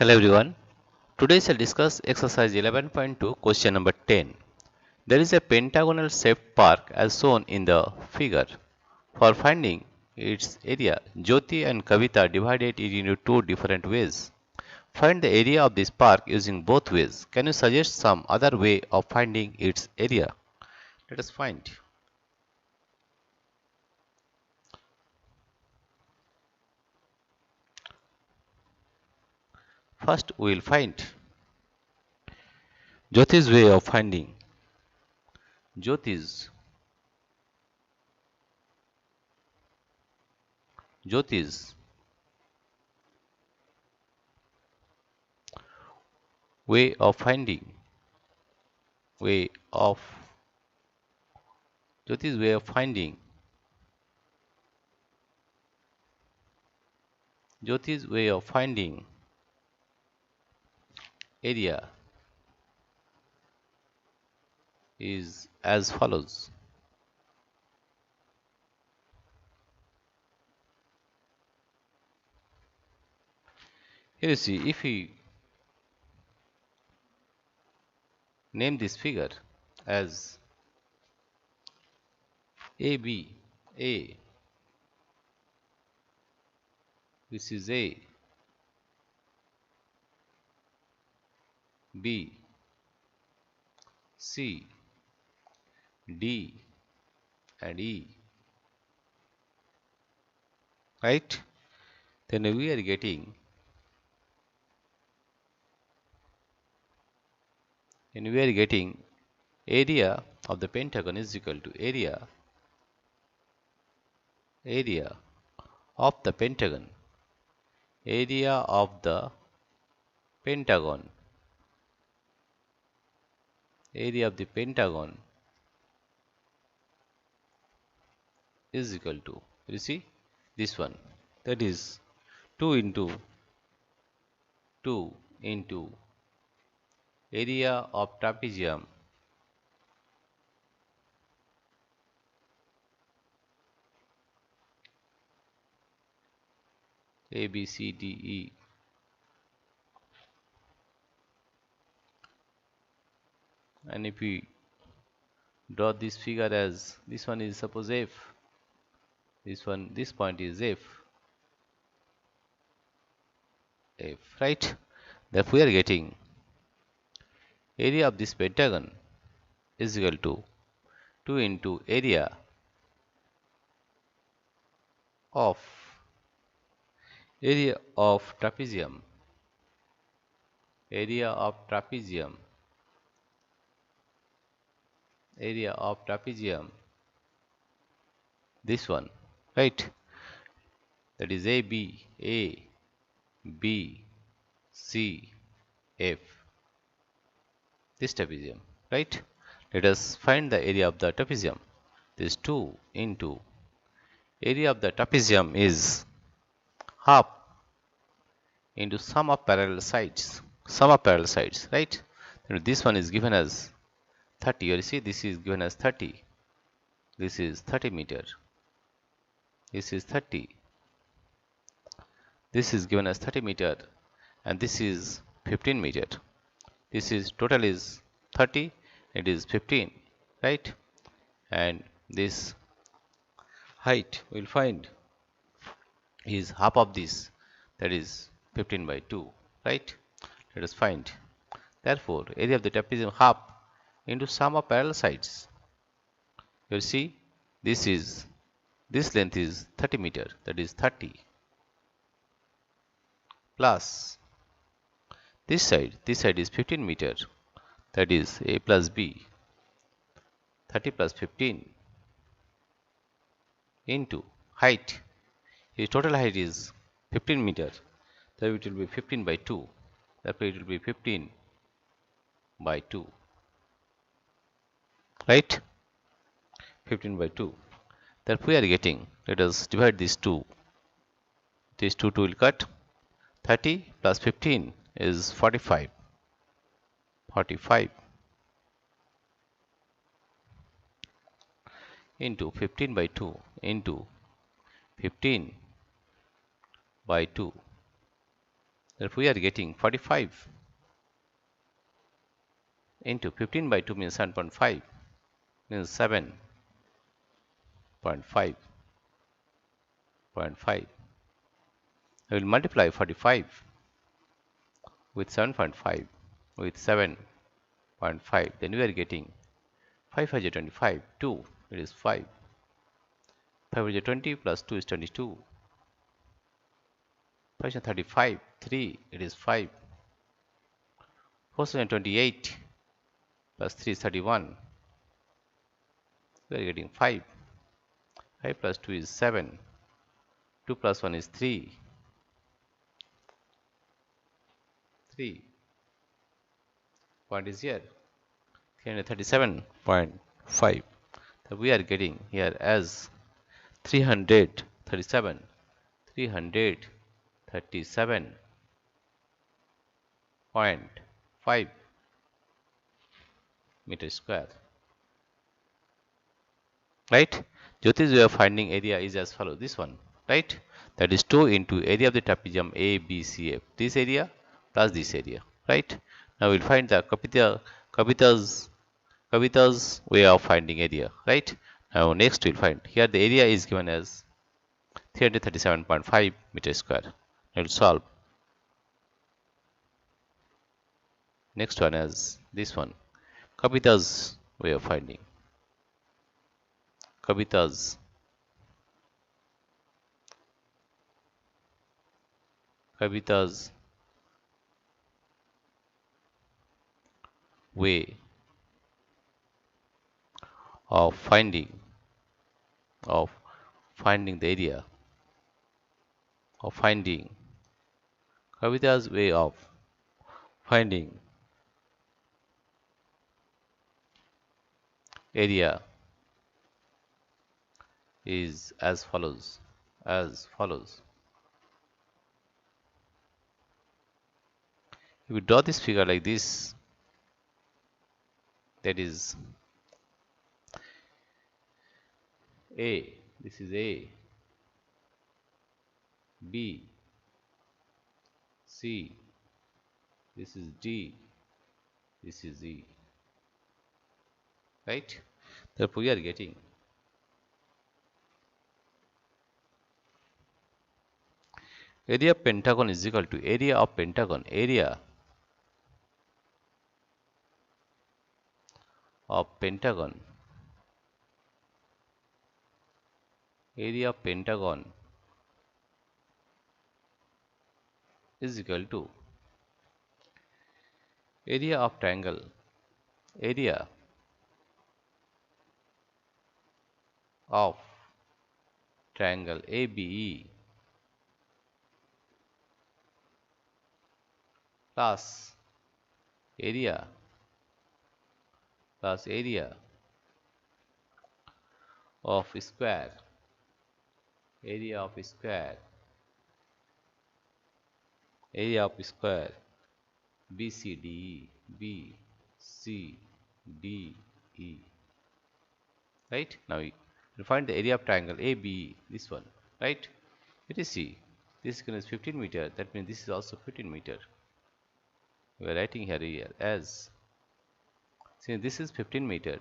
Hello everyone. Today shall discuss exercise 11.2 question number 10. There is a pentagonal shaped park as shown in the figure. For finding its area, Jyoti and Kavita divided it into two different ways. Find the area of this park using both ways. Can you suggest some other way of finding its area? Let us find. First we will find Jyoti's way of finding. Jyoti's Jyoti's way of finding way of Jyoti's way of finding Jyoti's way of finding area is as follows. Here you see, if we name this figure as AB, A, this is A, B, C, D and E, right? Then we are getting area of the pentagon is equal to area of the pentagon, area of the pentagon, area of the pentagon is equal to, you see, this one, that is 2 into area of trapezium A, B, C, D, E, and if we draw this figure as, this one is suppose F, this point is F, right? Therefore we are getting area of this pentagon is equal to 2 into of area of trapezium, area of trapezium, area of trapezium, this one, right? That is A, B, C, F, this trapezium, right? Let us find the area of the trapezium. This 2 into area of the trapezium is half into sum of parallel sides, right? And this one is given as 30. You see, this is given as 30. This is 30 meter. This is 30. This is given as 30 meter, and this is 15 meter. This is total is 30. It is 15, right? And this height we'll find is half of this, that is 15 by 2, right? Let us find. Therefore, area of the trapezium half into sum of parallel sides. You see, this length is 30 meter, that is 30, plus this side is 15 meter, that is A plus B, 30 plus 15 into height. His total height is 15 meter, so it will be 15 by 2. Therefore, it will be 15 by 2, right? 15 by 2. Therefore, we are getting, let us divide these two. These two will cut. 30 plus 15 is 45. 45 into 15 by 2 into 15 by 2, Therefore, we are getting 45 into 15 by 2 means 7.5 means 7.5. I will multiply 45 with 7.5 with 7.5. Then we are getting 5 5 is 25, 2 it is 5. 5 is 20 plus 2 is 22. 5 is 35, 3 it is 5. 4 is 28 plus 3 is 31. We are getting 5. 5 plus 2 is 7. 2 plus 1 is 3. 3. Point is here. 337.5. So we are getting here as 337. 337.5 meter square. Right? Jyoti's way of finding area is as follows. This one, right? That is 2 into area of the trapezium ABCF. This area plus this area, right? Now we'll find the Kavita's way of finding area, right? Now next we'll find here the area is given as 337.5 meter square. We'll solve. Next one is this one. Kavita's way of finding. Kavita's way of finding the area Kavita's way of finding area is as follows. If we draw this figure like this, that is A, this is A, B, C, this is D, this is E, right? Therefore, we are getting area of pentagon is equal to area of pentagon, area of pentagon is equal to area of triangle, area of triangle ABE plus area of square, BCDE, right? Now we find the area of triangle ABE, this one, right? Let us see, this is 15 meter, that means this is also 15 meter. We are writing here as, since this is 15 meter,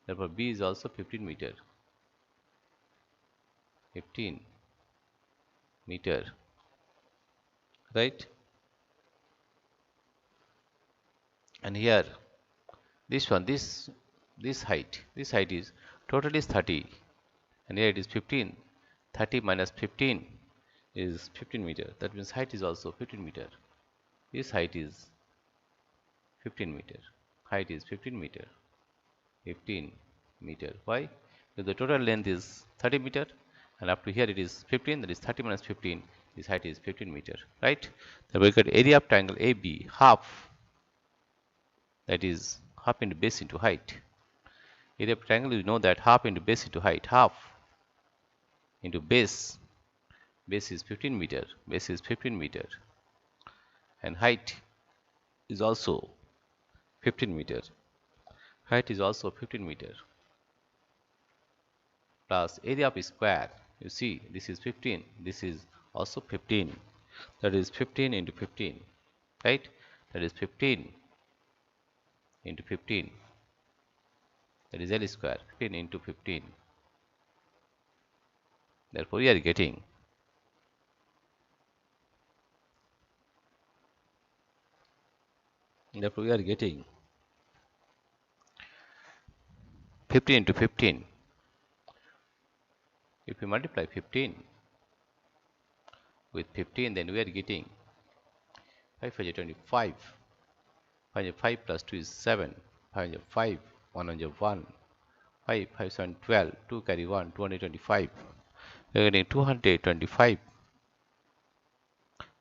therefore B is also 15 meter, right? And here this one, this height is total is 30, and here it is 15. 30 minus 15 is 15 meter. That means height is also 15 meter. This height is 15 meter. Height is 15 meter. 15 meter. Why? Because the total length is 30 meter, and up to here it is 15. That is 30 minus 15. This height is 15 meter. Right? Then we get area of triangle AB, half. That is half into base into height. Area of triangle, you know that half into base into height. Half into base. Base is 15 meter. And height is also 15 meter. Height is also 15 meter. Plus area of square. You see, this is 15. This is also 15. That is 15 into 15, right? That is 15 into 15. That is L square. 15 into 15. Therefore, we are getting 15 into 15. If we multiply 15 with 15, then we are getting 5 for 25. 5 plus 2 is 7. 5, 101. 5, 5, 7, 12. 2 carry 1, 225. We are getting 225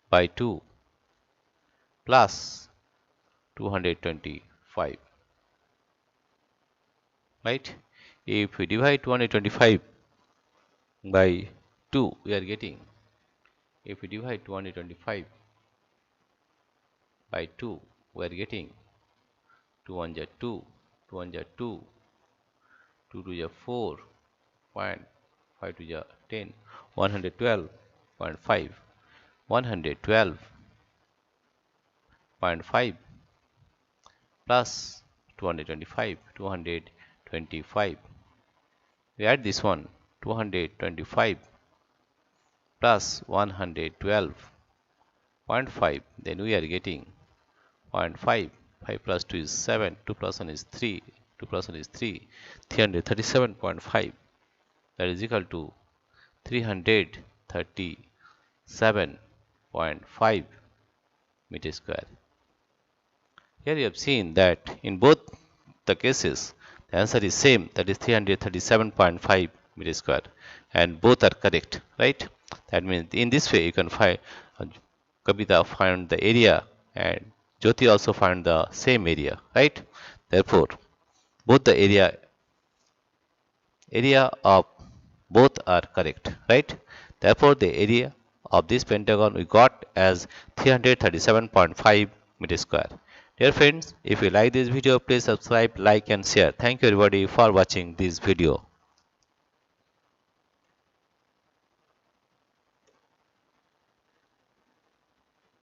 by 2 plus 225. Right? If we divide 225 by 2, we are getting, if we divide 225 by 2, we are getting 2 1 is 2, 2 1 is 2, 2 2 is 4, 5 2 is 10, 112.5, 112.5 plus 225, 225. We add this one, 225 plus 112.5, then we are getting 0.5. 5 plus 2 is 7, 2 plus 1 is 3, 2 plus 1 is 3, 337.5. That is equal to 337.5 meter square. Here you have seen that in both the cases, the answer is same, that is 337.5 meter square, and both are correct, right? That means in this way you can find, Kavita find the area and Jyoti also find the same area, right? Therefore, both the area of both are correct, right? Therefore, the area of this pentagon we got as 337.5 meter square. Dear friends, if you like this video, please subscribe, like and share. Thank you everybody for watching this video.